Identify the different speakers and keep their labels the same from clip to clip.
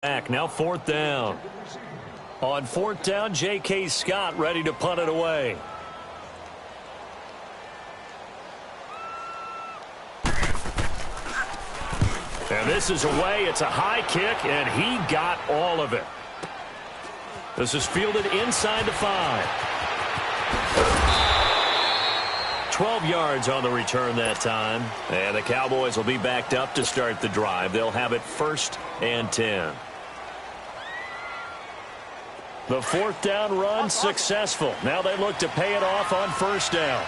Speaker 1: Back now, fourth down. On fourth down, J.K. Scott ready to punt it away. And this is away. It's a high kick, and he got all of it. This is fielded inside the 5. 12 yards on the return that time. And the Cowboys will be backed up to start the drive. They'll have it 1st and 10. The fourth down run successful. Now they look to pay it off on 1st down.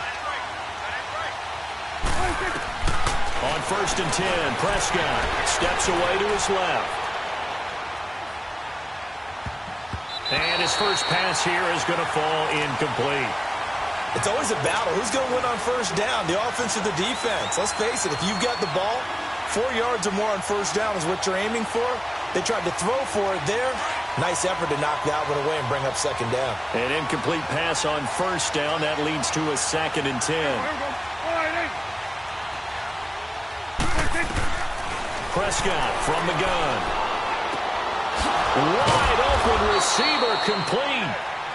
Speaker 1: On 1st and 10, Prescott steps away to his left. And his first pass here is going to fall incomplete.
Speaker 2: It's always a battle. Who's going to win on 1st down, the offense or the defense? Let's face it, if you've got the ball, 4 yards or more on 1st down is what you're aiming for. They tried to throw for it there. Nice effort to knock that one away and bring up 2nd down.
Speaker 1: An incomplete pass on 1st down. That leads to a 2nd and 10. Prescott from the gun. Wide open receiver complete.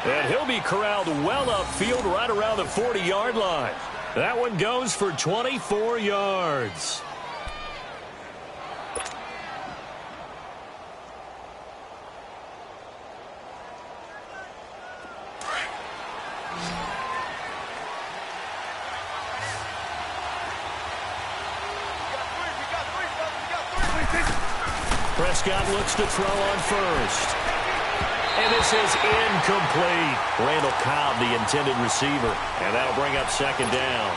Speaker 1: And he'll be corralled well upfield right around the 40-yard line. That one goes for 24 yards. Prescott looks to throw on 1st. And this is incomplete. Randall Cobb, the intended receiver. And that'll bring up 2nd down.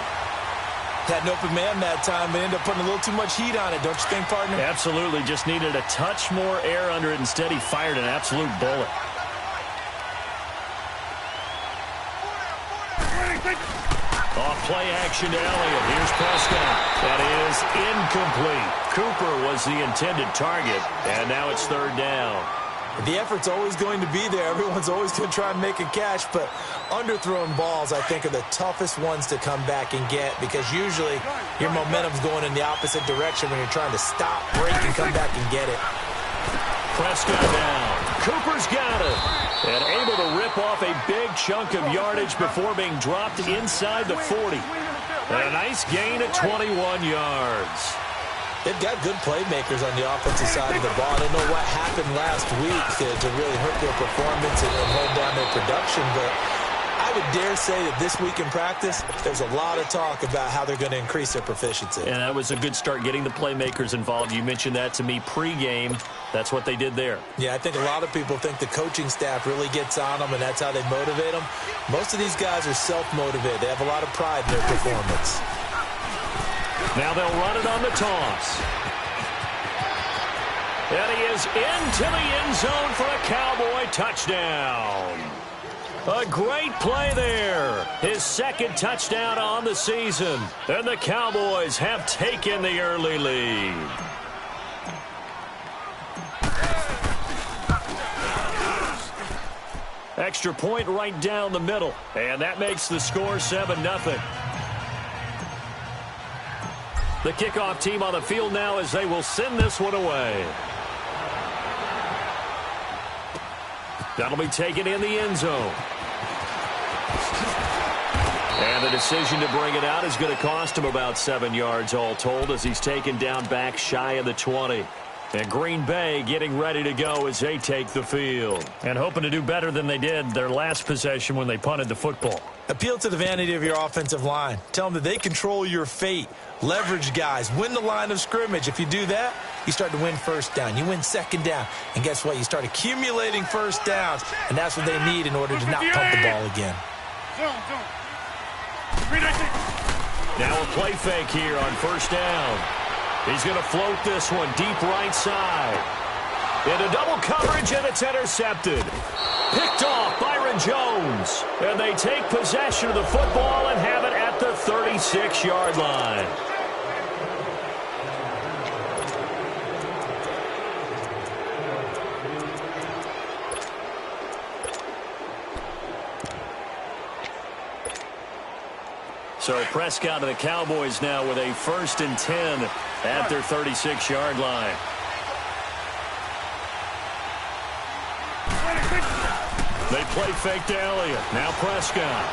Speaker 2: Had an open man that time, but ended up putting a little too much heat on it, don't you think, partner?
Speaker 1: Absolutely. Just needed a touch more air under it. Instead, he fired an absolute bullet. Off play action to Elliott. Here's Prescott. That is incomplete. Cooper was the intended target, and now it's 3rd down.
Speaker 2: The effort's always going to be there. Everyone's always going to try and make a catch, but underthrown balls, I think, are the toughest ones to come back and get because usually your momentum's going in the opposite direction when you're trying to stop, break, and come back and get it.
Speaker 1: Prescott down. Cooper's got it. And able to rip off a big chunk of yardage before being dropped inside the 40. And a nice gain at 21 yards.
Speaker 2: They've got good playmakers on the offensive side of the ball. I don't know what happened last week to really hurt their performance and hold down their production, but I would dare say that this week in practice, there's a lot of talk about how they're going to increase their proficiency.
Speaker 1: And that was a good start getting the playmakers involved. You mentioned that to me pregame. That's what they did there. Yeah,
Speaker 2: I think a lot of people think the coaching staff really gets on them, and that's how they motivate them. Most of these guys are self-motivated. They have a lot of pride in their performance.
Speaker 1: Now they'll run it on the toss. And he is into the end zone for a Cowboy touchdown. A great play there. His 2nd touchdown on the season. And the Cowboys have taken the early lead. Extra point right down the middle. And that makes the score 7-0. The kickoff team on the field now as they will send this one away. That'll be taken in the end zone. And the decision to bring it out is going to cost him about 7 yards all told as he's taken down back shy of the 20. And Green Bay getting ready to go as they take the field. And hoping to do better than they did their last possession when they punted the football.
Speaker 2: Appeal to the vanity of your offensive line. Tell them that they control your fate. Leverage guys. Win the line of scrimmage. If you do that, you start to win 1st down. You win 2nd down. And guess what? You start accumulating 1st downs. And that's what they need in order to not pump the ball again.
Speaker 1: Now a play fake here on 1st down. He's going to float this one deep right side. Into double coverage, and it's intercepted. Picked off Byron Jones. And they take possession of the football and have it at the 36-yard line. So Prescott and the Cowboys now with a 1st and 10 at their 36-yard line. They play fake to Elliott. Now Prescott.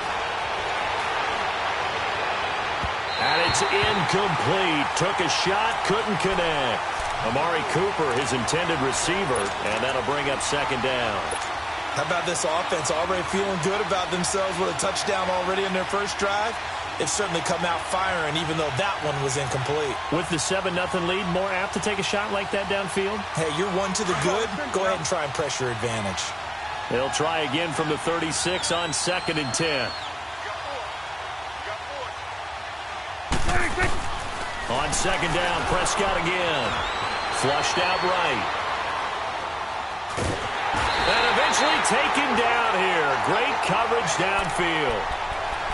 Speaker 1: And it's incomplete. Took a shot, couldn't connect. Amari Cooper, his intended receiver, and that'll bring up second down.
Speaker 2: How about this offense? Already feeling good about themselves with a touchdown already in their first drive. It's certainly come out firing, even though that one was incomplete.
Speaker 1: With the 7-0 lead, more apt to take a shot like that downfield?
Speaker 2: Hey, you're one to the good. Go ahead and try and press your advantage.
Speaker 1: They'll try again from the 36 on 2nd and 10. On 2nd down, Prescott again. Flushed out right. And eventually taken down here. Great coverage downfield.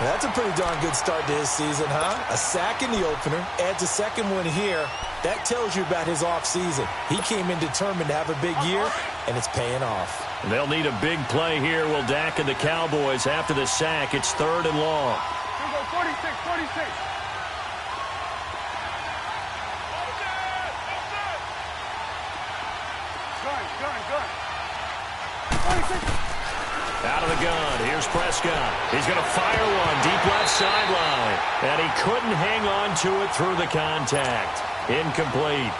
Speaker 2: That's a pretty darn good start to his season, huh? A sack in the opener, adds a second one here. That tells you about his offseason. He came in determined to have a big year, and it's paying off.
Speaker 1: And they'll need a big play here, Will Dak and the Cowboys. After the sack, it's 3rd and long.
Speaker 3: 46.
Speaker 1: Out of the gun, here's Prescott. He's going to fire one deep left sideline. And he couldn't hang on to it through the contact. Incomplete.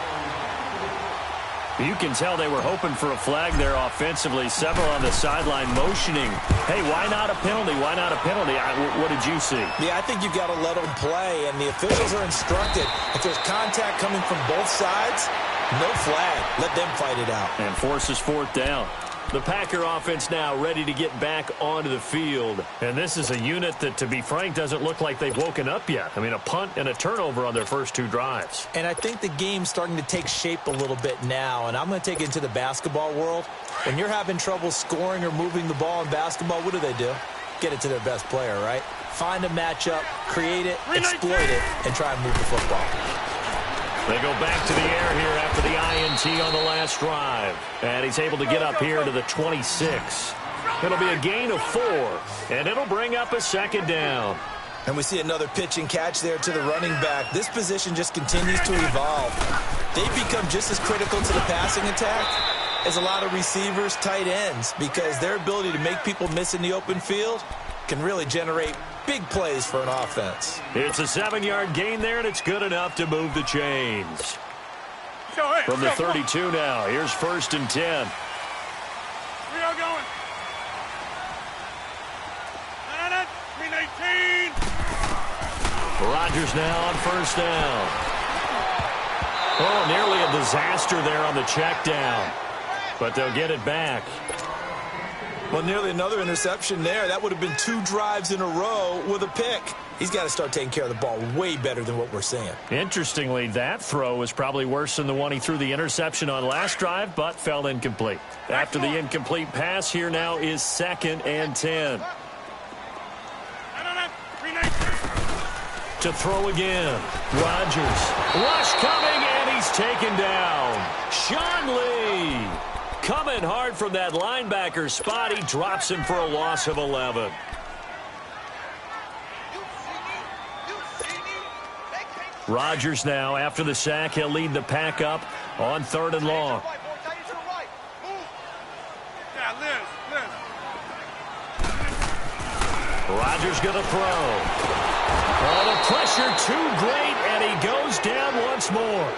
Speaker 1: You can tell they were hoping for a flag there offensively. Several on the sideline motioning. Hey, why not a penalty? Why not a penalty? What did you see?
Speaker 2: Yeah, I think you've got to let them play, and the officials are instructed. If there's contact coming from both sides, no flag. Let them fight it out.
Speaker 1: And forces 4th down. The Packer offense now ready to get back onto the field. And this is a unit that, to be frank, doesn't look like they've woken up yet. I mean, a punt and a turnover on their first 2 drives.
Speaker 2: And I think the game's starting to take shape a little bit now. And I'm going to take it into the basketball world. When you're having trouble scoring or moving the ball in basketball, what do? Get it to their best player, right? Find a matchup, create it, exploit it, and try and move the football.
Speaker 1: They go back to the air here after the INT on the last drive. And he's able to get up here to the 26. It'll be a gain of 4, and it'll bring up a 2nd down.
Speaker 2: And we see another pitch and catch there to the running back. This position just continues to evolve. They've become just as critical to the passing attack as a lot of receivers, tight ends, because their ability to make people miss in the open field can really generate big plays for an offense.
Speaker 1: It's a 7-yard gain there, and it's good enough to move the chains. From the 32 now, here's 1st and 10.
Speaker 3: We are going. 319.
Speaker 1: Rodgers now on 1st down. Oh, nearly a disaster there on the check down. But they'll get it back.
Speaker 2: Well, nearly another interception there. That would have been 2 drives in a row with a pick. He's got to start taking care of the ball way better than what we're seeing.
Speaker 1: Interestingly, that throw was probably worse than the one he threw the interception on last drive, but fell incomplete. After the incomplete pass, here now is 2nd and 10. To throw again. Rodgers. Rush coming, and he's taken down. Sean Lee. Coming hard from that linebacker spot. He drops him for a loss of 11. Rodgers now, after the sack, he'll lead the pack up on 3rd and long. Rodgers going to throw. Oh, the pressure too great, and he goes down once more.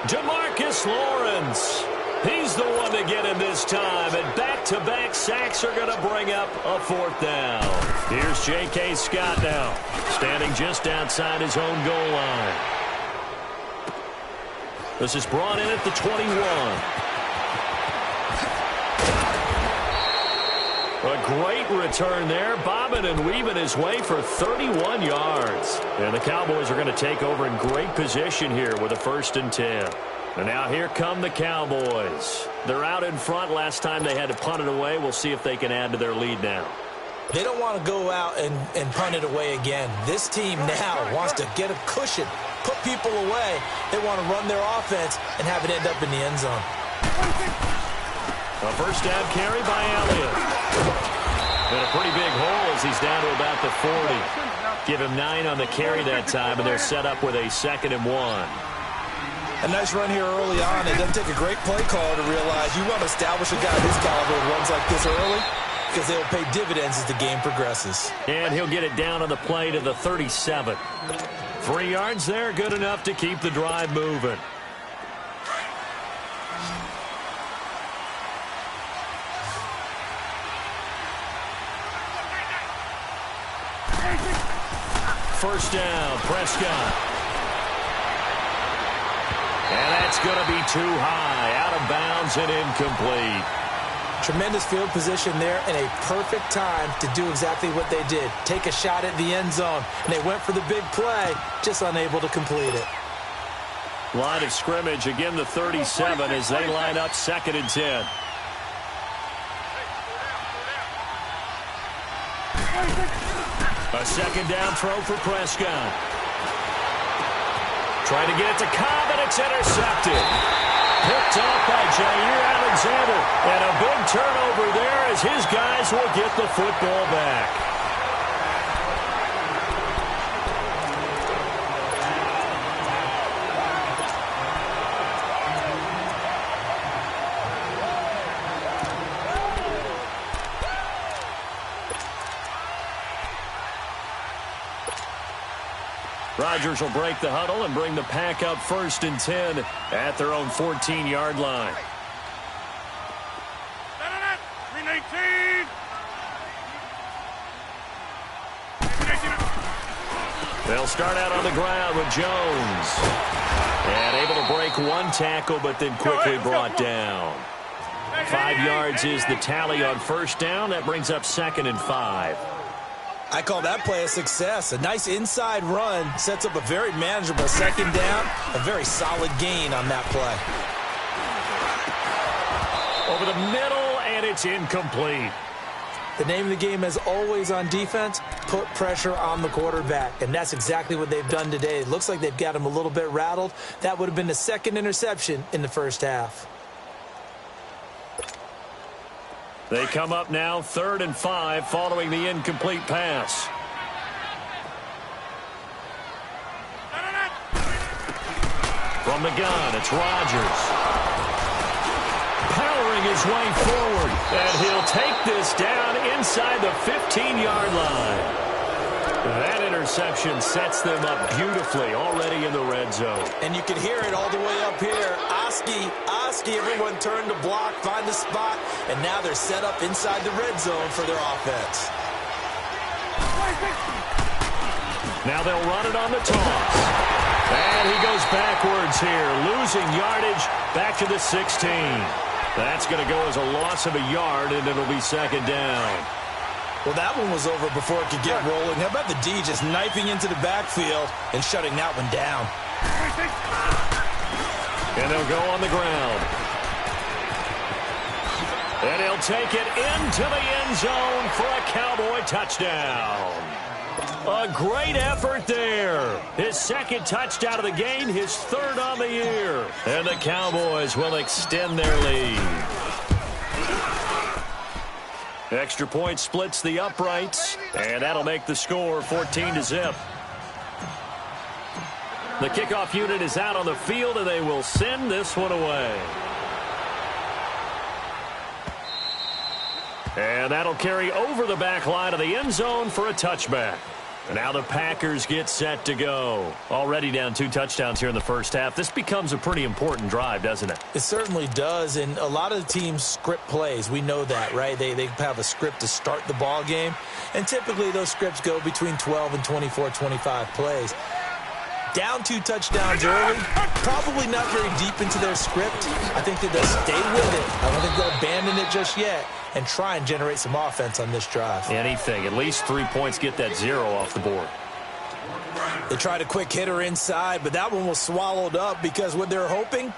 Speaker 1: DeMarcus Lawrence. He's the one to get him this time, and back-to-back sacks are going to bring up a 4th down. Here's J.K. Scott now, standing just outside his own goal line. This is brought in at the 21. A great return there, bobbing and weaving his way for 31 yards. And the Cowboys are going to take over in great position here with a 1st and 10. And now here come the Cowboys. They're out in front. Last time they had to punt it away. We'll see if they can add to their lead now.
Speaker 2: They don't want to go out and punt it away again. This team now wants to get a cushion, put people away. They want to run their offense and have it end up in the end zone.
Speaker 1: A 1st down carry by Elliott. And a pretty big hole as he's down to about the 40. Give him 9 on the carry that time, and they're set up with a 2nd and 1.
Speaker 2: A nice run here early on. It doesn't take a great play caller to realize you want to establish a guy of his caliber who runs like this early because they'll pay dividends as the game progresses.
Speaker 1: And he'll get it down on the play to the 37. 3 yards there, good enough to keep the drive moving. First down, Prescott. And that's going to be too high, out of bounds and incomplete.
Speaker 2: Tremendous field position there and a perfect time to do exactly what they did. Take a shot at the end zone. And they went for the big play, just unable to complete it.
Speaker 1: Line of scrimmage, again the 37 as they line up 2nd and 10. A 2nd down throw for Prescott. Trying to get it to Cobb, and it's intercepted. Picked off by Jair Alexander. And a big turnover there as his guys will get the football back. Rodgers will break the huddle and bring the pack up 1st and 10 at their own 14-yard line.
Speaker 3: 319.
Speaker 1: They'll start out on the ground with Jones. And able to break 1 tackle, but then quickly brought down. 5 yards is the tally on 1st down. That brings up 2nd and 5.
Speaker 2: I call that play a success. A nice inside run sets up a very manageable 2nd down. A very solid gain on that play.
Speaker 1: Over the middle, and it's incomplete.
Speaker 2: The name of the game is always on defense, put pressure on the quarterback. And that's exactly what they've done today. It looks like they've got him a little bit rattled. That would have been the 2nd interception in the 1st half.
Speaker 1: They come up now 3rd and 5 following the incomplete pass. From the gun, it's Rodgers. Powering his way forward, and he'll take this down inside the 15-yard line. That interception sets them up beautifully already in the red zone.
Speaker 2: And you can hear it all the way up here. Oski, everyone turned to block, find the spot, and now they're set up inside the red zone for their offense.
Speaker 1: Now they'll run it on the toss. And he goes backwards here, losing yardage back to the 16. That's going to go as a loss of a yard, and it'll be 2nd down.
Speaker 2: Well, that one was over before it could get rolling. How about the D just knifing into the backfield and shutting that one down?
Speaker 1: And they'll go on the ground. And he'll take it into the end zone for a Cowboy touchdown. A great effort there. His 2nd touchdown of the game, his 3rd on the year. And the Cowboys will extend their lead. Extra point splits the uprights, and that'll make the score 14-0. The kickoff unit is out on the field, and they will send this one away. And that'll carry over the back line of the end zone for a touchback. And now the Packers get set to go. Already down 2 touchdowns here in the 1st half. This becomes a pretty important drive, doesn't it?
Speaker 2: It certainly does, and a lot of the teams script plays. We know that, right? They have a script to start the ball game, and typically those scripts go between 12 and 24, 25 plays. Down 2 touchdowns early, probably not very deep into their script. I think that they'll stay with it. I don't think they'll abandon it just yet and try and generate some offense on this drive.
Speaker 1: Anything. At least 3 points, get that 0 off the board.
Speaker 2: They tried a quick hitter inside, but that one was swallowed up because what they're hoping,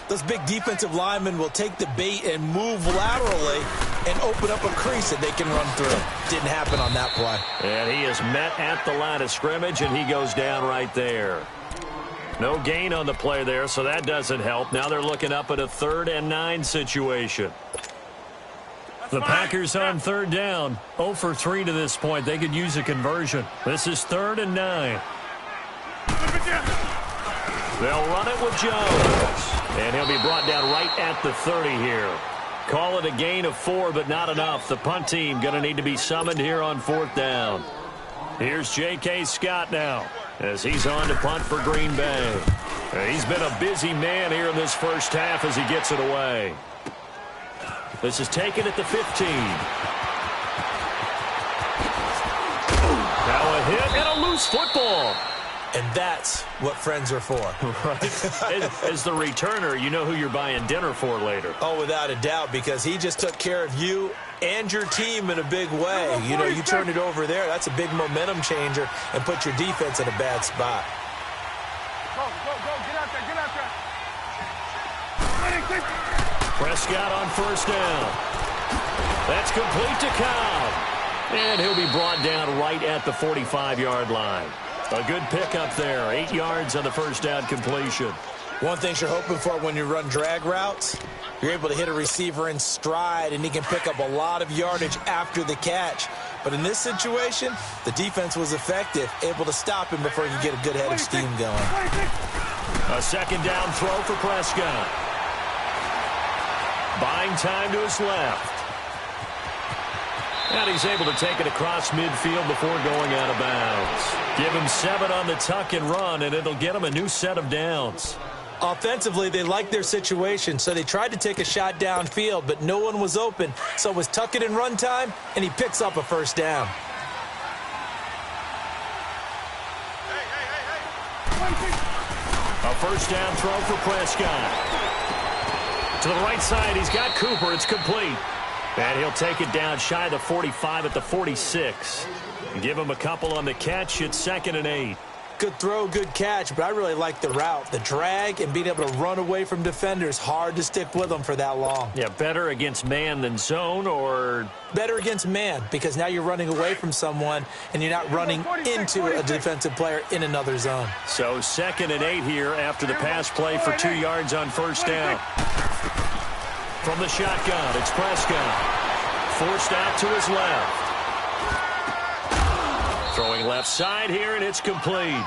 Speaker 2: those big defensive linemen will take the bait and move laterally and open up a crease that they can run through. Didn't happen on that play.
Speaker 1: And he is met at the line of scrimmage, and he goes down right there. No gain on the play there, so that doesn't help. Now they're looking up at a 3rd and 9 situation. The Packers on 3rd down. 0 for 3 to this point. They could use a conversion. This is 3rd and 9. They'll run it with Jones. And he'll be brought down right at the 30 here. Call it a gain of 4, but not enough. The punt team going to need to be summoned here on 4th down. Here's J.K. Scott now as he's on to punt for Green Bay. He's been a busy man here in this first half as he gets it away. This is taken at the 15. Now a hit and a loose football.
Speaker 2: And that's what friends are for.
Speaker 1: Right. As the returner, you know who you're buying dinner for later.
Speaker 2: Oh, without a doubt, because he just took care of you and your team in a big way. You know, you turn it over there. That's a big momentum changer and put your defense in a bad spot.
Speaker 3: Go. Get out there.
Speaker 1: Prescott on first down. That's complete to Cobb. And he'll be brought down right at the 45-yard line. A good pickup there. 8 yards on the first down completion.
Speaker 2: One thing you're hoping for when you run drag routes, you're able to hit a receiver in stride, and he can pick up a lot of yardage after the catch. But in this situation, the defense was effective, able to stop him before he could get a good head of steam going.
Speaker 1: A second down throw for Prescott. Buying time to his left. And he's able to take it across midfield before going out of bounds. Give him 7 on the tuck and run, and it'll get him a new set of downs.
Speaker 2: Offensively, they liked their situation, so they tried to take a shot downfield, but no one was open. So it was tuck it and run time, and he picks up a first down.
Speaker 1: A first down throw for Prescott. To the right side, he's got Cooper. It's complete. And he'll take it down shy of the 45 at the 46. Give him a couple on the catch. It's 2nd and 8.
Speaker 2: Good throw, good catch, but I really like the route. The drag and being able to run away from defenders, hard to stick with them for that long.
Speaker 1: Yeah, better against man than zone, or?
Speaker 2: Better against man, because now you're running away from someone and you're not running into a defensive player in another zone.
Speaker 1: So 2nd and 8 here after the pass play for 2 yards on first down. From the shotgun, it's Prescott. Forced out to his left. Throwing left side here, and it's complete.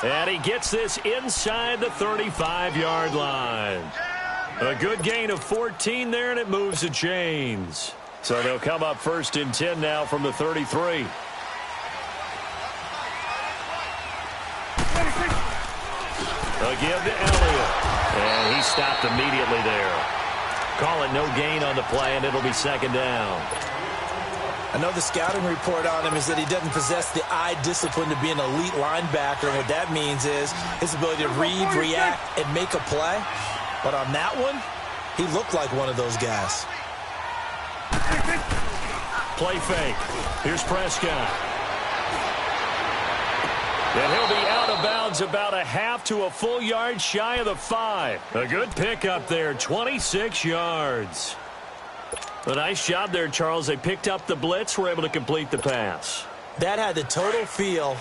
Speaker 1: And he gets this inside the 35-yard line. A good gain of 14 there, and it moves the chains. So they'll come up 1st and 10 now from the 33. A give to Elliott. And he stopped immediately there. Call it no gain on the play, and it'll be 2nd down.
Speaker 2: I know the scouting report on him is that he doesn't possess the eye discipline to be an elite linebacker. And what that means is his ability to read, react, and make a play. But on that one, he looked like one of those guys.
Speaker 1: Play fake. Here's Prescott. And he'll be out of bounds about a half to a full yard shy of the 5. A good pickup there, 26 yards. A nice job there, Charles. They picked up the blitz, were able to complete the pass.
Speaker 2: That had the total feel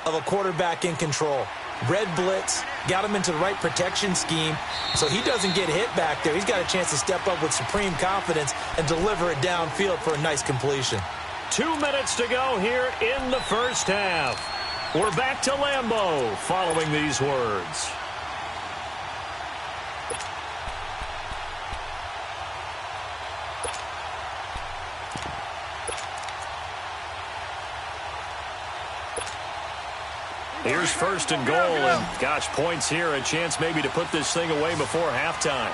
Speaker 2: of a quarterback in control. Red blitz, got him into the right protection scheme, so he doesn't get hit back there. He's got a chance to step up with supreme confidence and deliver it downfield for a nice completion.
Speaker 1: 2 minutes to go here in the first half. We're back to Lambeau following these words. Here's 1st and goal, and gosh, points here, a chance maybe to put this thing away before halftime.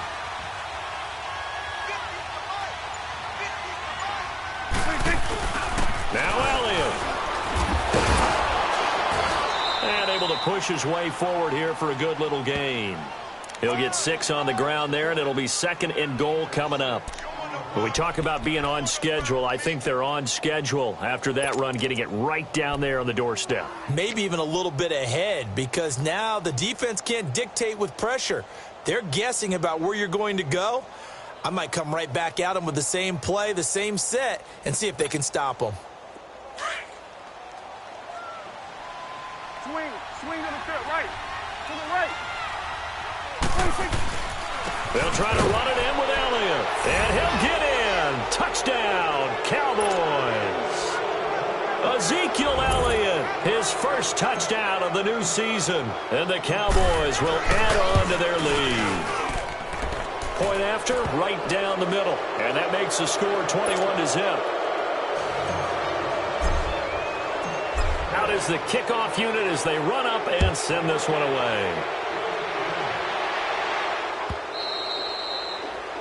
Speaker 1: Now Elliott. And able to push his way forward here for a good little gain. He'll get 6 on the ground there, and it'll be 2nd and goal coming up. When we talk about being on schedule, I think they're on schedule after that run, getting it right down there on the doorstep.
Speaker 2: Maybe even a little bit ahead, because now the defense can't dictate with pressure. They're guessing about where you're going to go. I might come right back at them with the same play, the same set, and see if they can stop them.
Speaker 3: Swing to the field, right. To the right.
Speaker 1: They'll try to run it in with Elliott. And he'll get in. Touchdown, Cowboys. Ezekiel Elliott His first touchdown of the new season. And the Cowboys will add on to their lead. Point after, right down the middle. And that makes the score 21-0. Out is the kickoff unit as they run up and send this one away.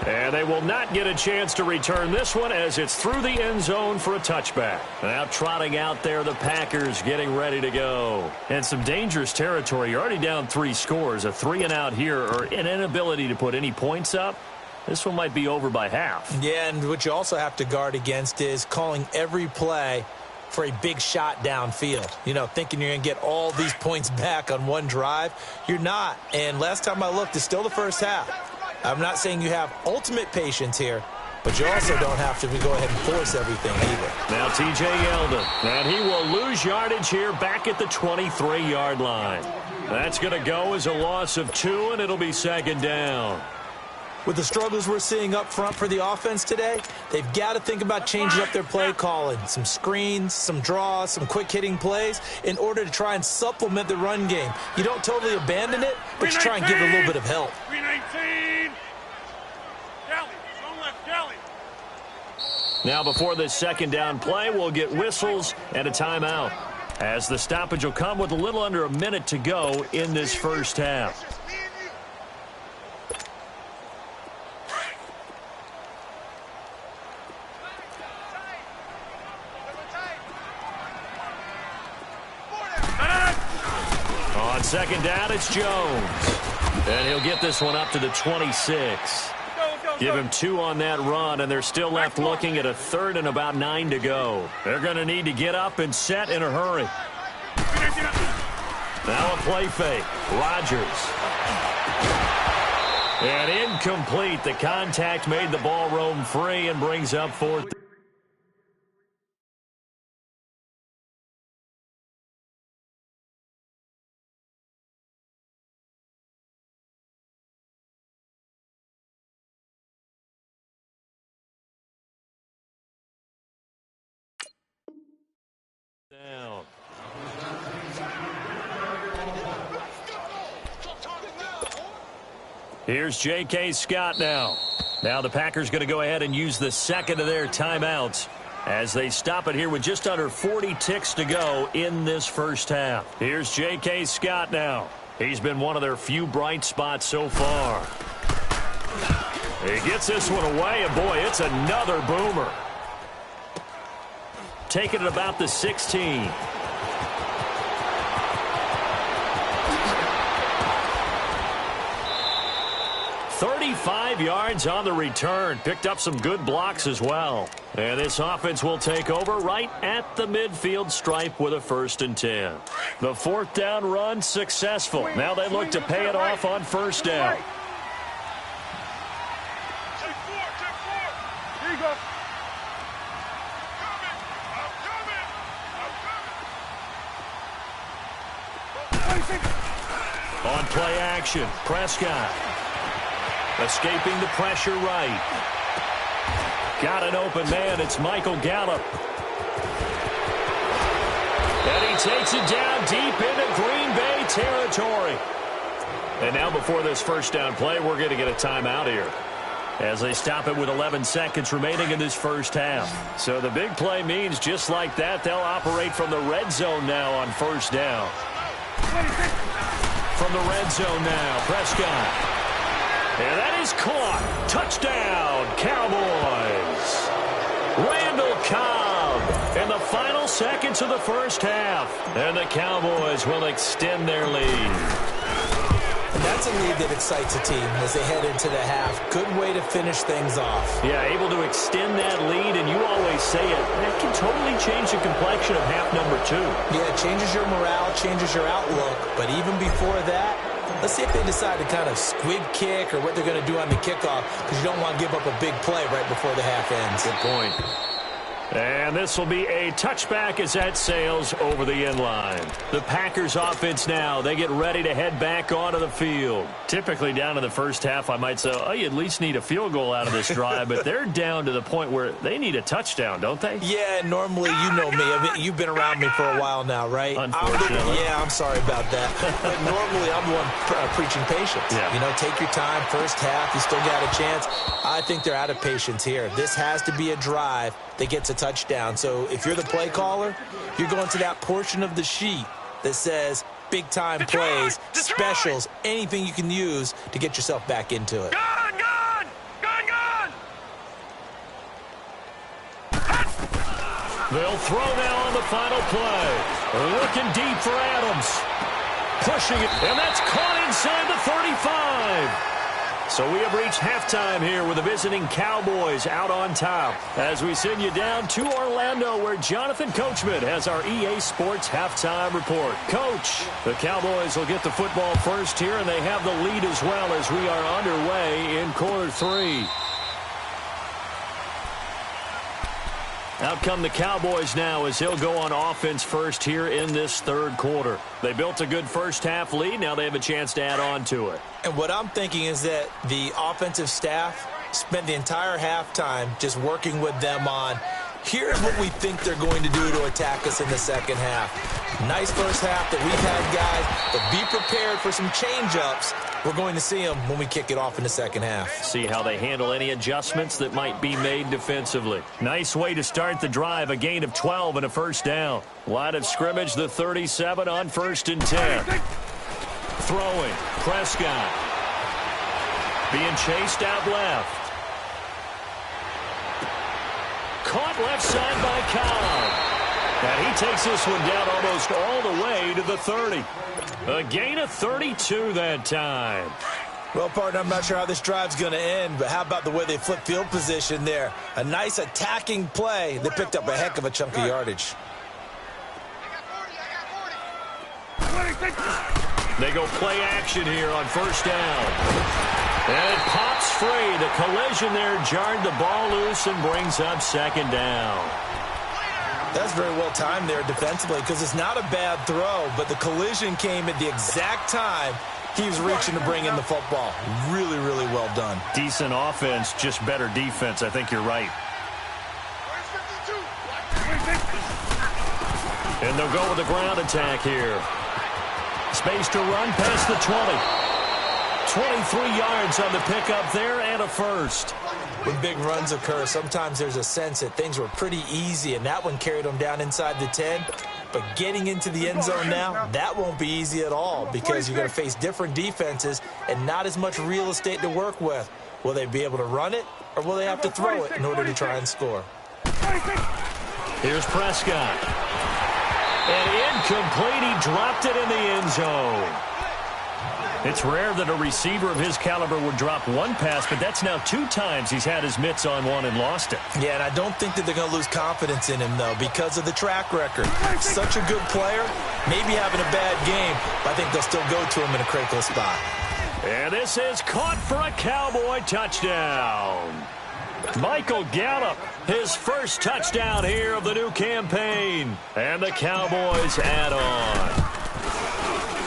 Speaker 1: And they will not get a chance to return this one as it's through the end zone for a touchback. Now trotting out there, the Packers getting ready to go. And some dangerous territory. You're already down 3 scores. A 3-and-out here or an inability to put any points up. This one might be over by half.
Speaker 2: Yeah, and what you also have to guard against is calling every play for a big shot downfield. You know, thinking you're going to get all these points back on one drive. You're not. And last time I looked, it's still the first half. I'm not saying you have ultimate patience here, but you also don't have to go ahead and force everything either.
Speaker 1: Now T.J. Yeldon, and he will lose yardage here back at the 23-yard line. That's going to go as a loss of 2, and it'll be second down.
Speaker 2: With the struggles we're seeing up front for the offense today, they've got to think about changing up their play calling. Some screens, some draws, some quick-hitting plays in order to try and supplement the run game. You don't totally abandon it, but you try and give it a little bit of help.
Speaker 3: 319. Kelly, don't left Kelly.
Speaker 1: Now before this second down play, we'll get whistles and a timeout, as the stoppage will come with a little under a minute to go in this first half. On second down, it's Jones. And he'll get this one up to the 26. Give him 2 on that run, and they're still left looking at a 3rd and about 9 to go. They're going to need to get up and set in a hurry. Now a play fake. Rodgers. And incomplete. The contact made the ball roam free and brings up 4th. Down. Here's J.K. Scott now. Now the Packers going to go ahead and use the second of their timeouts as they stop it here with just under 40 ticks to go in this first half. Here's J.K. Scott now. He's been one of their few bright spots so far. He gets this one away, and boy, it's another boomer. Taking it about the 16. "35 yards on the return." Picked up some good blocks as well. And this offense will take over right at the midfield stripe with a 1st and 10. The 4th down run successful. Now they look to pay it off on 1st down.
Speaker 3: Here you go.
Speaker 1: On play action, Prescott. Escaping the pressure right. Got an open man. It's Michael Gallup. And he takes it down deep into Green Bay territory. And now before this first down play, we're going to get a timeout here, as they stop it with 11 seconds remaining in this first half. So the big play means just like that, they'll operate from the red zone now on 1st down. From the red zone now, Prescott. And that is caught. Touchdown, Cowboys. Randall Cobb in the final seconds of the first half. And the Cowboys will extend their lead.
Speaker 2: And that's a lead that excites a team as they head into the half. Good way to finish things off.
Speaker 1: Yeah, able to extend that lead, and you always say it, that can totally change the complexion of half number 2.
Speaker 2: Yeah, it changes your morale, changes your outlook. But even before that, let's see if they decide to kind of squib kick or what they're going to do on the kickoff, because you don't want to give up a big play right before the half ends.
Speaker 1: Good point. And this will be a touchback as that sails over the end line. The Packers offense now, they get ready to head back onto the field. Typically down in the first half, I might say, oh, you at least need a field goal out of this drive, but they're down to the point where they need a touchdown, don't they?
Speaker 2: Yeah, normally, you know me. I mean, you've been around me for a while now, right?
Speaker 1: Unfortunately.
Speaker 2: I'm sorry about that. But normally, I'm the one preaching patience.
Speaker 1: Yeah.
Speaker 2: You know, take your time, first half, you still got a chance. I think they're out of patience here. This has to be a drive that gets a touchdown. So if you're the play caller, you're going to that portion of the sheet that says big-time plays, specials, anything you can use to get yourself back into it.
Speaker 3: Gone!
Speaker 1: They'll throw now on the final play. Looking deep for Adams. Pushing it, and that's caught inside the 35. So we have reached halftime here with the visiting Cowboys out on top as we send you down to Orlando where Jonathan Coachman has our EA Sports halftime report. Coach, the Cowboys will get the football first here, and they have the lead as well as we are underway in quarter 3. Out come the Cowboys now as he'll go on offense first here in this third quarter. They built a good first half lead. Now they have a chance to add on to it.
Speaker 2: And what I'm thinking is that the offensive staff spent the entire halftime just working with them on, here's what we think they're going to do to attack us in the second half. Nice first half that we've had, guys, but be prepared for some change-ups. We're going to see them when we kick it off in the second half.
Speaker 1: See how they handle any adjustments that might be made defensively. Nice way to start the drive, a gain of 12 and a first down. Line of scrimmage, the 37 on 1st and 10. Throwing, Prescott. Being chased out left. Caught left side by Cobb. And he takes this one down almost all the way to the 30. A gain of 32 that time.
Speaker 2: Well, partner, I'm not sure how this drive's going to end, but how about the way they flip field position there? A nice attacking play that picked up a heck of a chunk of yardage.
Speaker 1: They go play action here on first down. And it pops free. The collision there jarred the ball loose and brings up second down.
Speaker 2: That's very well timed there defensively because it's not a bad throw, but the collision came at the exact time he was reaching to bring in the football. Really, really well done.
Speaker 1: Decent offense, just better defense. I think you're right. And they'll go with the ground attack here. Space to run past the 20. 23 yards on the pickup there and a first.
Speaker 2: When big runs occur, sometimes there's a sense that things were pretty easy, and that one carried them down inside the 10. But getting into the end zone now, that won't be easy at all because you're going to face different defenses and not as much real estate to work with. Will they be able to run it, or will they have to throw it in order to try and score?
Speaker 1: Here's Prescott. And incomplete. He dropped it in the end zone. It's rare that a receiver of his caliber would drop one pass, but that's now 2 times he's had his mitts on one and lost it.
Speaker 2: Yeah, and I don't think that they're going to lose confidence in him, though, because of the track record. Such a good player, maybe having a bad game, but I think they'll still go to him in a critical spot.
Speaker 1: And this is caught for a Cowboy touchdown. Michael Gallup, his first touchdown here of the new campaign. And the Cowboys add on.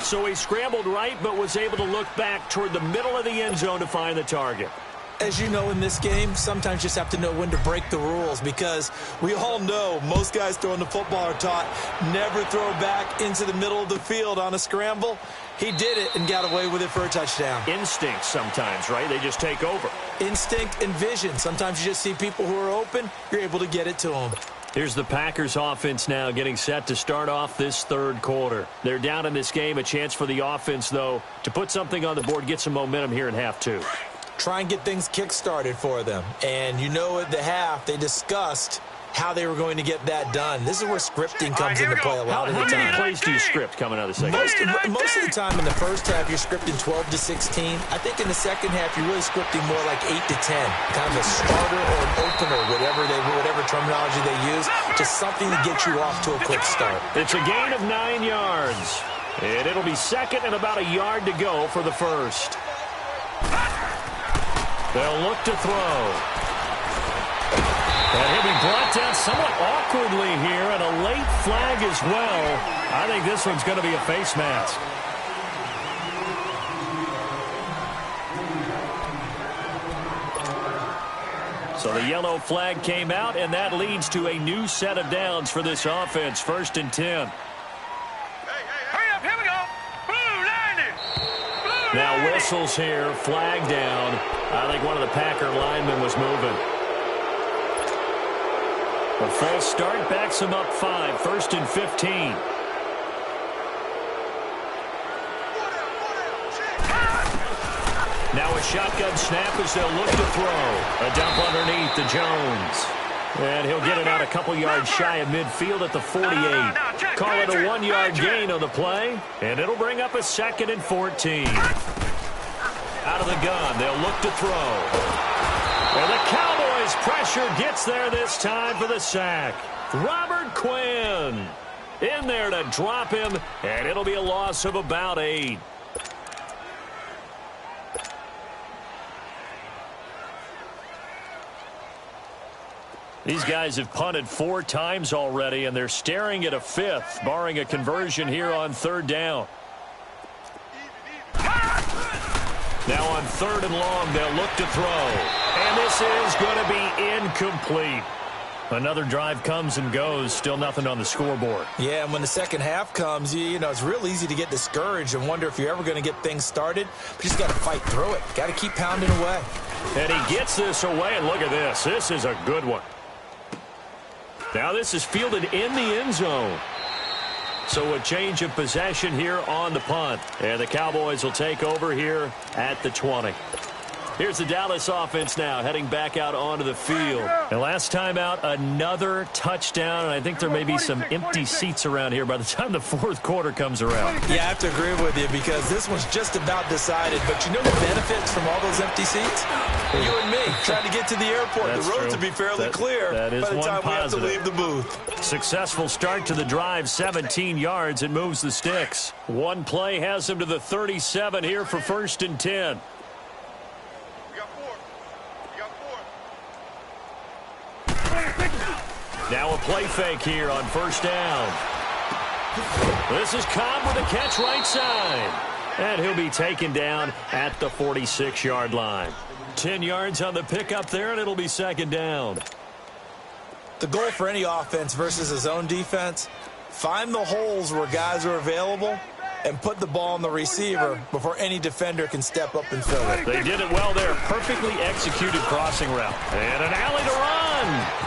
Speaker 1: So he scrambled right, but was able to look back toward the middle of the end zone to find the target.
Speaker 2: As you know, in this game, sometimes you just have to know when to break the rules because we all know most guys throwing the football are taught never throw back into the middle of the field on a scramble. He did it and got away with it for a touchdown.
Speaker 1: Instinct sometimes, right? They just take over.
Speaker 2: Instinct and vision. Sometimes you just see people who are open, you're able to get it to them.
Speaker 1: Here's the Packers offense now getting set to start off this third quarter. They're down in this game. A chance for the offense, though, to put something on the board, get some momentum here in half 2.
Speaker 2: Try and get things kick-started for them. And you know at the half, they discussed how they were going to get that done. This is where scripting comes into play a lot of the time.
Speaker 1: How many plays do you script coming out of the second half?
Speaker 2: Most of the time in the first half, you're scripting 12 to 16. I think in the second half, you're really scripting more like 8 to 10. Kind of a starter or an opener, whatever terminology they use. Just something to get you off to a quick start.
Speaker 1: It's a gain of 9 yards. And it'll be second and about a yard to go for the first. They'll look to throw. And he'll be brought down somewhat awkwardly here, and a late flag as well. I think this one's going to be a face mask. So the yellow flag came out, and that leads to a new set of downs for this offense. 1st and 10.
Speaker 3: Hurry up, here we go. Blue 90.
Speaker 1: Now whistles here, flag down. I think one of the Packer linemen was moving. A false start backs him up 5. 1st and 15. Now a shotgun snap as they'll look to throw. A dump underneath to Jones. And he'll get it out a couple yards shy of midfield at the 48. Call it a 1-yard gain on the play. And it'll bring up a 2nd and 14. Out of the gun, they'll look to throw. And the Cowboys pressure gets there this time for the sack. Robert Quinn in there to drop him. And it'll be a loss of about 8. These guys have punted 4 times already, and they're staring at a 5th, barring a conversion here on 3rd down. Now on 3rd and long, they'll look to throw. And this is going to be incomplete. Another drive comes and goes, still nothing on the scoreboard.
Speaker 2: Yeah, and when the second half comes, you know, it's real easy to get discouraged and wonder if you're ever going to get things started. But you just got to fight through it. Got to keep pounding away.
Speaker 1: And he gets this away, and look at this. This is a good one. Now this is fielded in the end zone. So a change of possession here on the punt. And the Cowboys will take over here at the 20. Here's the Dallas offense now heading back out onto the field. And last time out, another touchdown. And I think there may be some empty seats around here by the time the 4th quarter comes around.
Speaker 2: Yeah, I have to agree with you because this one's just about decided. But you know the benefits from all those empty seats? You and me trying to get to the airport.
Speaker 1: That's
Speaker 2: the roads
Speaker 1: true.
Speaker 2: will be fairly clear
Speaker 1: that is
Speaker 2: by the
Speaker 1: one
Speaker 2: time
Speaker 1: positive.
Speaker 2: we have to leave the booth.
Speaker 1: Successful start to the drive, 17 yards. It moves the sticks. One play has him to the 37 here for 1st and 10. Now a play fake here on 1st down. This is Cobb with a catch right side. And he'll be taken down at the 46-yard line. 10 yards on the pickup there, and it'll be 2nd down.
Speaker 2: The goal for any offense versus his own defense, find the holes where guys are available and put the ball on the receiver before any defender can step up and fill it.
Speaker 1: They did it well there. Perfectly executed crossing route. And an alley to run.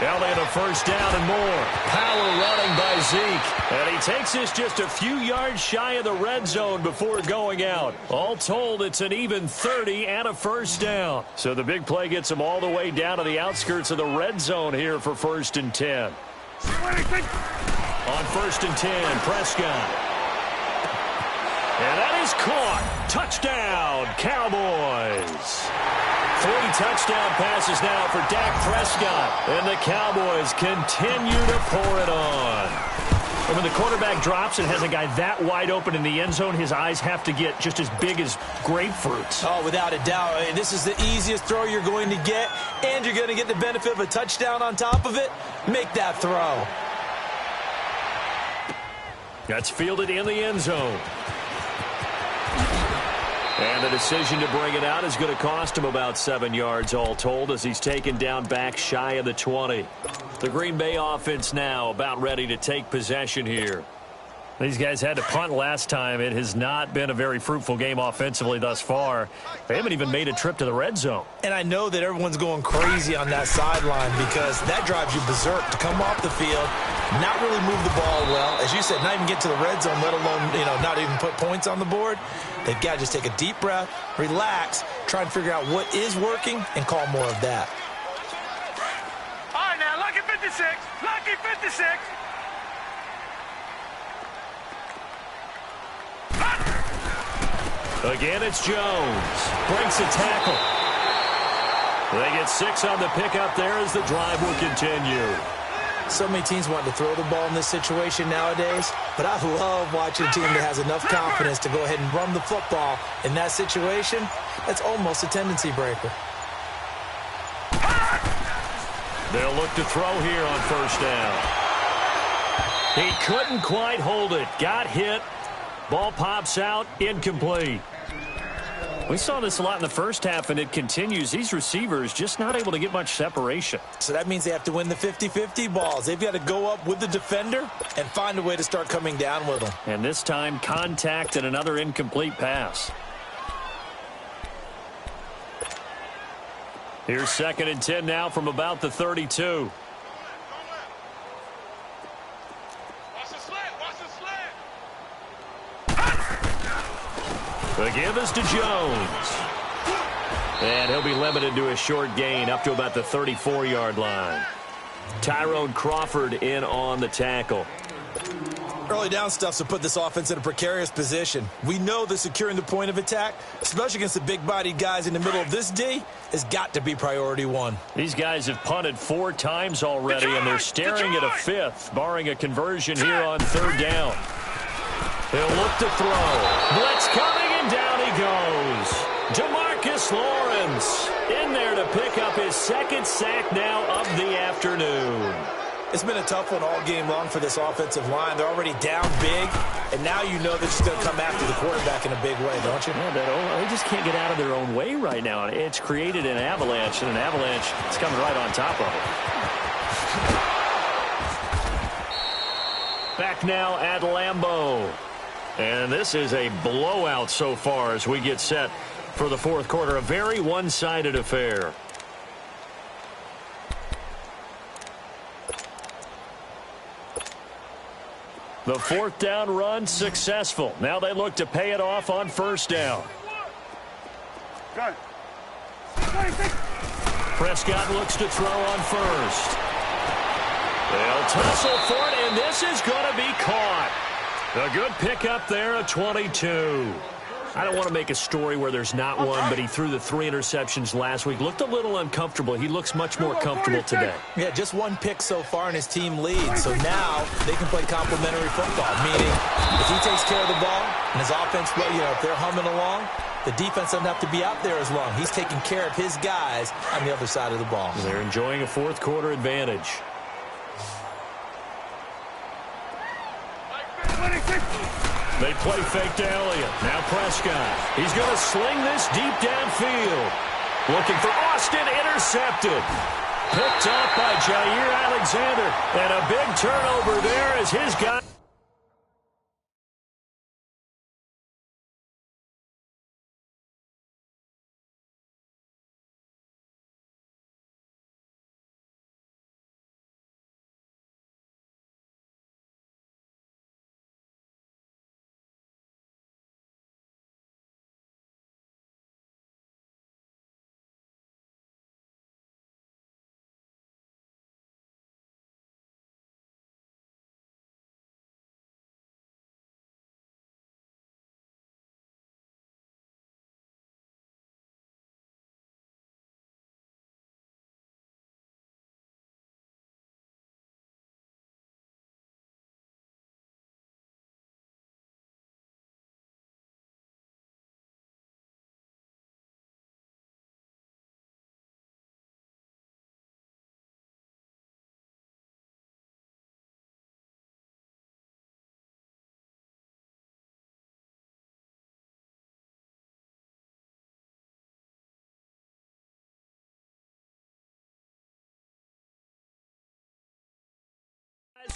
Speaker 1: Elliott a 1st down and more. Power running by Zeke. And he takes this just a few yards shy of the red zone before going out. All told, it's an even 30 and a 1st down. So the big play gets him all the way down to the outskirts of the red zone here for 1st and 10. On 1st and 10, Prescott. And that is caught. Touchdown, Cowboys. 3 touchdown passes now for Dak Prescott. And the Cowboys continue to pour it on. And when the quarterback drops and has a guy that wide open in the end zone, his eyes have to get just as big as grapefruits.
Speaker 2: Oh, without a doubt. I mean, this is the easiest throw you're going to get, and you're going to get the benefit of a touchdown on top of it. Make that throw.
Speaker 1: That's fielded in the end zone. And the decision to bring it out is going to cost him about 7 yards all told as he's taken down back shy of the 20. The Green Bay offense now about ready to take possession here. These guys had to punt last time. It has not been a very fruitful game offensively thus far. They haven't even made a trip to the red zone.
Speaker 2: And I know that everyone's going crazy on that sideline because that drives you berserk to come off the field, not really move the ball well. As you said, not even get to the red zone, let alone, not even put points on the board. They've got to just take a deep breath, relax, try and figure out what is working, and call more of that.
Speaker 3: All right, now, lucky 56. Lucky 56.
Speaker 1: Again, it's Jones. Breaks a tackle. They get 6 on the pickup there as the drive will continue.
Speaker 2: So many teams want to throw the ball in this situation nowadays, but I love watching a team that has enough confidence to go ahead and run the football in that situation. That's almost a tendency breaker.
Speaker 1: They'll look to throw here on first down. He couldn't quite hold it. Got hit. Ball pops out. Incomplete. We saw this a lot in the first half, and it continues. These receivers just not able to get much separation.
Speaker 2: So that means they have to win the 50-50 balls. They've got to go up with the defender and find a way to start coming down with them.
Speaker 1: And this time, contact and another incomplete pass. Here's 2nd and 10 now from about the 32. The give is to Jones. And he'll be limited to a short gain up to about the 34-yard line. Tyrone Crawford in on the tackle.
Speaker 2: Early down stuff's to put this offense in a precarious position. We know that securing the point of attack, especially against the big-bodied guys in the middle of this D, has got to be priority one.
Speaker 1: These guys have punted 4 times already, and they're staring at a 5th, barring a conversion here on 3rd down. He'll look to throw. Blitz coming, and down he goes. DeMarcus Lawrence in there to pick up his 2nd sack now of the afternoon.
Speaker 2: It's been a tough one all game long for this offensive line. They're already down big, and now you know they're just going to come after the quarterback in a big way, don't you?
Speaker 1: Yeah, they just can't get out of their own way right now. It's created an avalanche, and an avalanche is coming right on top of it. Back now at Lambeau. And this is a blowout so far as we get set for the 4th quarter. A very one-sided affair. The 4th down run successful. Now they look to pay it off on 1st down. Prescott looks to throw on 1st. They'll tussle for it, and this is going to be caught. A good pickup there, a 22. I don't want to make a story where there's not one, but he threw the 3 interceptions last week. Looked a little uncomfortable. He looks much more comfortable today.
Speaker 2: Yeah, just 1 pick so far, and his team leads. So now they can play complementary football, meaning if he takes care of the ball and his offense, if they're humming along, the defense doesn't have to be out there as long. He's taking care of his guys on the other side of the ball.
Speaker 1: They're enjoying a 4th quarter advantage. They play fake to Elliott. Now Prescott. He's going to sling this deep downfield. Looking for Austin. Intercepted. Picked up by Jair Alexander. And a big turnover there as his guy.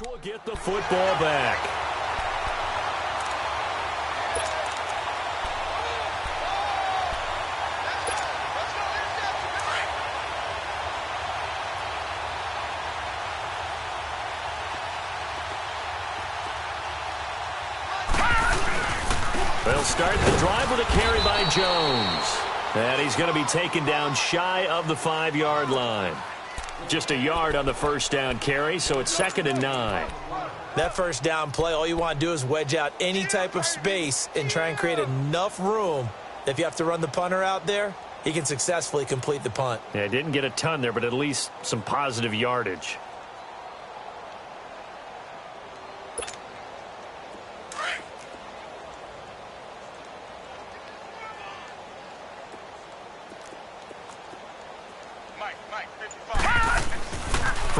Speaker 1: Will get the football back. They'll start the drive with a carry by Jones. And he's going to be taken down shy of the 5-yard line. Just a yard on the 1st down carry, so it's 2nd and 9.
Speaker 2: That 1st down play, all you want to do is wedge out any type of space and try and create enough room that if you have to run the punter out there, he can successfully complete the punt.
Speaker 1: Yeah, didn't get a ton there, but at least some positive yardage.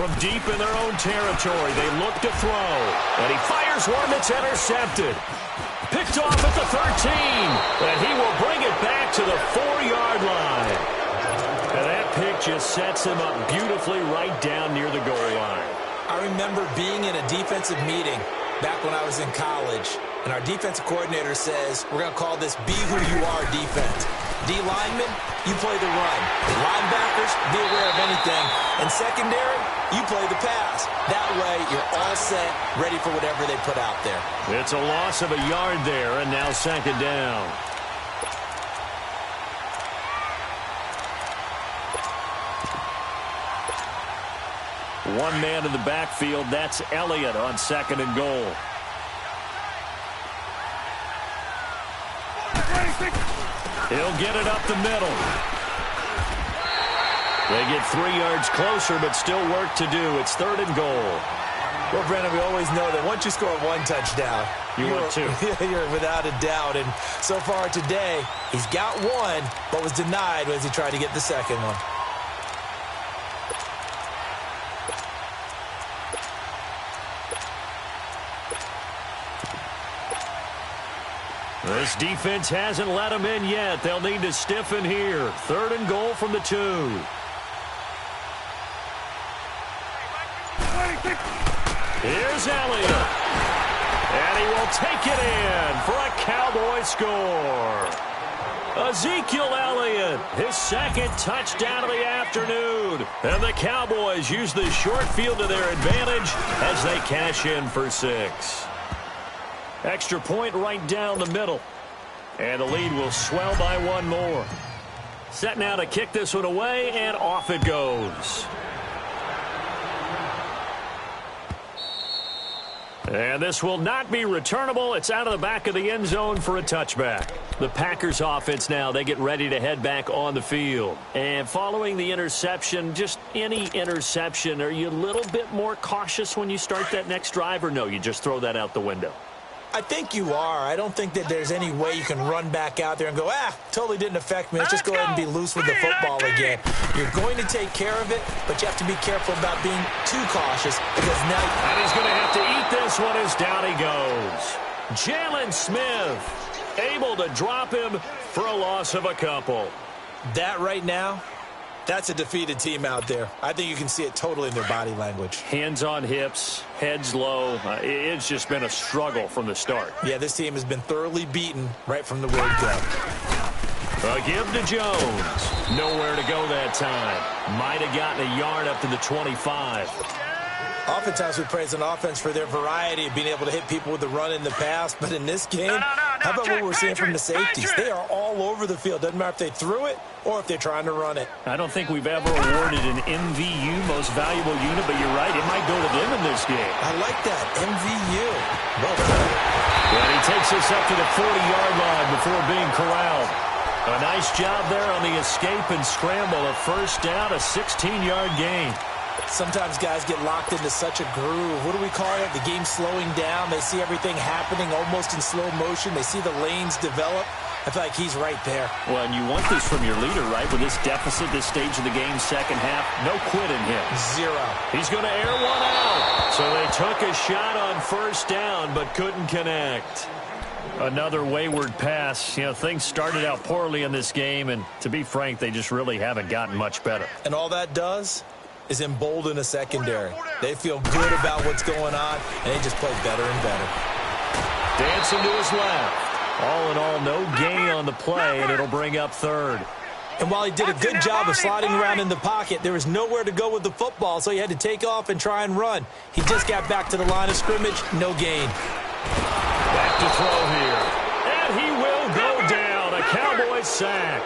Speaker 1: From deep in their own territory, they look to throw. And he fires one that's intercepted. Picked off at the 13. And he will bring it back to the 4-yard line. And that pick just sets him up beautifully right down near the goal line.
Speaker 2: I remember being in a defensive meeting back when I was in college, and our defensive coordinator says, we're going to call this Be Who You Are defense. D linemen, you play the run. Linebackers, be aware of anything. And secondary, you play the pass. That way, you're all set, ready for whatever they put out there.
Speaker 1: It's a loss of a yard there, and now second down. One man in the backfield, that's Elliott on second and goal. He'll get it up the middle. They get 3 yards closer, but still work to do. It's third and goal.
Speaker 2: Well, Brandon, we always know that once you score one touchdown,
Speaker 1: you're two.
Speaker 2: You're without a doubt. And so far today, he's got one, but was denied as he tried to get the second one.
Speaker 1: This defense hasn't let them in yet. They'll need to stiffen here. Third and goal from the 2. Here's Elliott. And he will take it in for a Cowboy score. Ezekiel Elliott, his second touchdown of the afternoon. And the Cowboys use the short field to their advantage as they cash in for 6. Extra point right down the middle. And the lead will swell by one more. Set now to kick this one away, and off it goes. And this will not be returnable. It's out of the back of the end zone for a touchback. The Packers offense now, they get ready to head back on the field. And following the interception, just any interception, are you a little bit more cautious when you start that next drive, or no, you just throw that out the window?
Speaker 2: I think you are. I don't think that there's any way you can run back out there and go, totally didn't affect me. Let's just go ahead and be loose with the football again. You're going to take care of it, but you have to be careful about being too cautious because now...
Speaker 1: And he's going to have to eat this one as down he goes. Jalen Smith able to drop him for a loss of a couple.
Speaker 2: That right now, that's a defeated team out there. I think you can see it totally in their body language.
Speaker 1: Hands on hips, heads low. It's just been a struggle from the start.
Speaker 2: Yeah, this team has been thoroughly beaten right from the word go.
Speaker 1: A give to Jones. Nowhere to go that time. Might have gotten a yard up to the 25.
Speaker 2: Oftentimes we praise an offense for their variety of being able to hit people with the run in the pass, but in this game, how about what we're seeing from the safeties? They are all over the field. Doesn't matter if they threw it or if they're trying to run it.
Speaker 1: I don't think we've ever awarded an MVU, most valuable unit, but you're right, it might go to them in this game.
Speaker 2: I like that, MVU. Well done.
Speaker 1: And he takes us up to the 40-yard line before being corralled. A nice job there on the escape and scramble. A first down, a 16-yard gain.
Speaker 2: Sometimes guys get locked into such a groove. What do we call it? The game slowing down. They see everything happening almost in slow motion. They see the lanes develop. I feel like he's right there.
Speaker 1: Well, and you want this from your leader, right? With this deficit, this stage of the game, second half, no quitting him.
Speaker 2: 0.
Speaker 1: He's going to air one out. So they took a shot on first down, but couldn't connect. Another wayward pass. You know, things started out poorly in this game, and to be frank, they just really haven't gotten much better.
Speaker 2: And all that does is embolden a secondary. They feel good about what's going on, and they just play better and better.
Speaker 1: Dancing to his left. All in all, no gain on the play, and it'll bring up third.
Speaker 2: And while he did a good job of sliding around in the pocket, there was nowhere to go with the football, so he had to take off and try and run. He just got back to the line of scrimmage, no gain.
Speaker 1: Back to throw here. And he will go down. A Cowboys sack.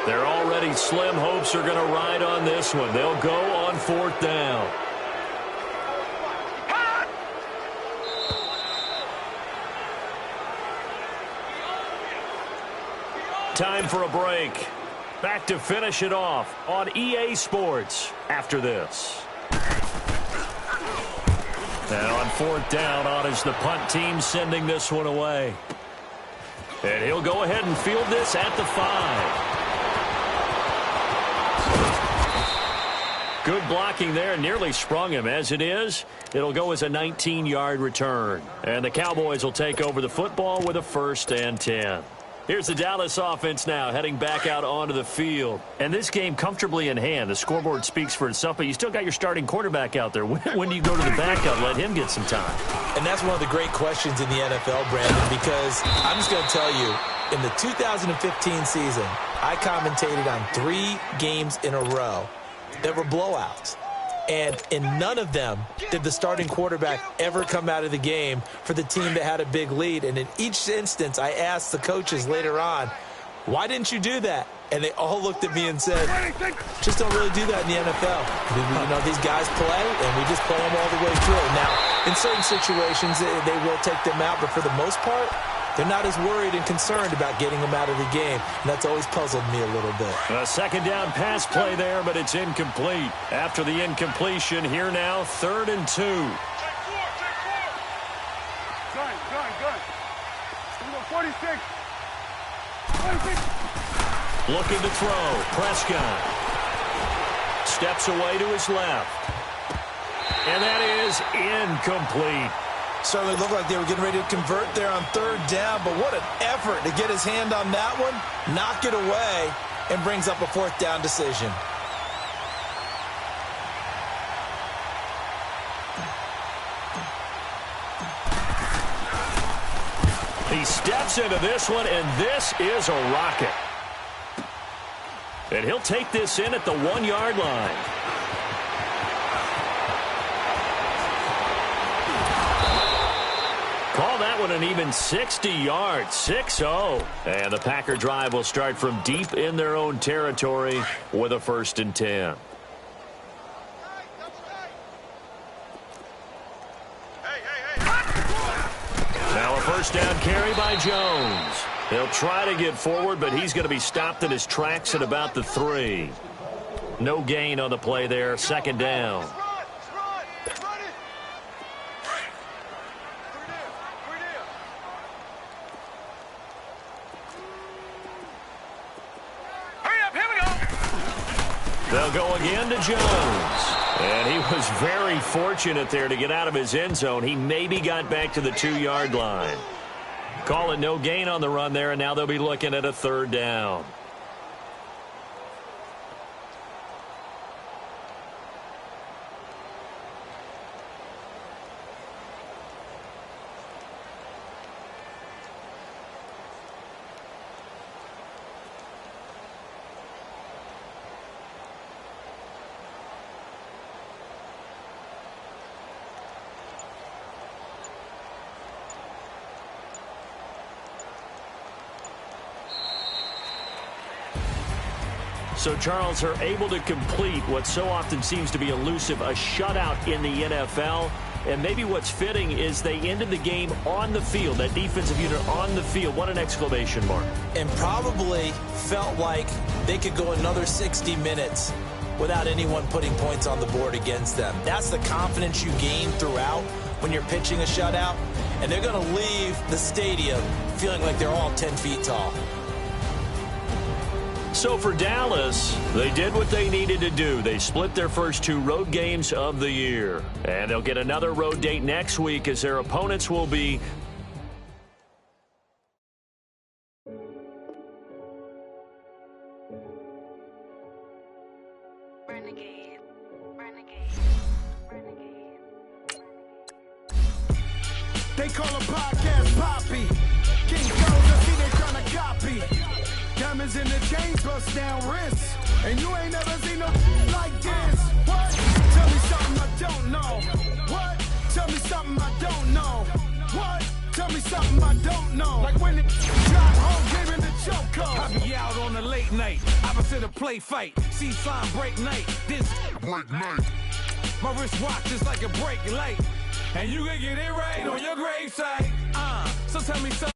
Speaker 1: Their already slim hopes are going to ride on this one. They'll go on fourth down. Time for a break. Back to finish it off on EA Sports after this. And on fourth down, on is the punt team sending this one away. And he'll go ahead and field this at the 5. Good blocking there, nearly sprung him. As it is, it'll go as a 19-yard return. And the Cowboys will take over the football with a 1st and 10. Here's the Dallas offense now, heading back out onto the field. And this game comfortably in hand. The scoreboard speaks for itself, but you still got your starting quarterback out there. When do you go to the backup, let him get some time?
Speaker 2: And that's one of the great questions in the NFL, Brandon, because I'm just going to tell you, in the 2015 season, I commentated on 3 games in a row that were blowouts. And in none of them did the starting quarterback ever come out of the game for the team that had a big lead. And in each instance, I asked the coaches later on, why didn't you do that? And they all looked at me and said, just don't really do that in the NFL. You know, these guys play, and we just play them all the way through. Now, in certain situations, they will take them out, but for the most part, they're not as worried and concerned about getting them out of the game. And that's always puzzled me a little bit.
Speaker 1: A second down pass play there, but it's incomplete. After the incompletion, here now, 3rd and 2.
Speaker 3: Gun. We go 46. 46.
Speaker 1: Looking to throw. Prescott steps away to his left. And that is incomplete.
Speaker 2: Certainly looked like they were getting ready to convert there on 3rd down, but what an effort to get his hand on that one, knock it away, and brings up a 4th down decision.
Speaker 1: He steps into this one, and this is a rocket. And he'll take this in at the 1-yard line. Call that one an even 60 yards, 6-0. And the Packer drive will start from deep in their own territory with a 1st and 10. Now a 1st down carry by Jones. He'll try to get forward, but he's going to be stopped in his tracks at about the 3. No gain on the play there, 2nd down. They'll go again to Jones. And he was very fortunate there to get out of his end zone. He maybe got back to the 2-yard line. Call it no gain on the run there, and now they'll be looking at a 3rd down. So, Charles, are able to complete what so often seems to be elusive, a shutout in the NFL. And maybe what's fitting is they ended the game on the field, that defensive unit on the field. What an exclamation mark.
Speaker 2: And probably felt like they could go another 60 minutes without anyone putting points on the board against them. That's the confidence you gain throughout when you're pitching a shutout. And they're going to leave the stadium feeling like they're all 10 feet tall.
Speaker 1: So for Dallas, they did what they needed to do. They split their first 2 road games of the year. And they'll get another road date next week as their opponents will be...
Speaker 4: Renegade.
Speaker 5: They call a podcast Poppy. King Jones, I see they tryna copy. Diamonds in the chains, bust down wrists. And you ain't never seen no like this. What? Tell me something I don't know. What? Tell me something I don't know. What? Tell me something I don't know. Like when it got home, gave in the choke code.
Speaker 6: I be out on a late night, opposite a play fight. See sign break night, this break night. My wristwatch is like a brake light. And you can get it right on your gravesite. So tell me something.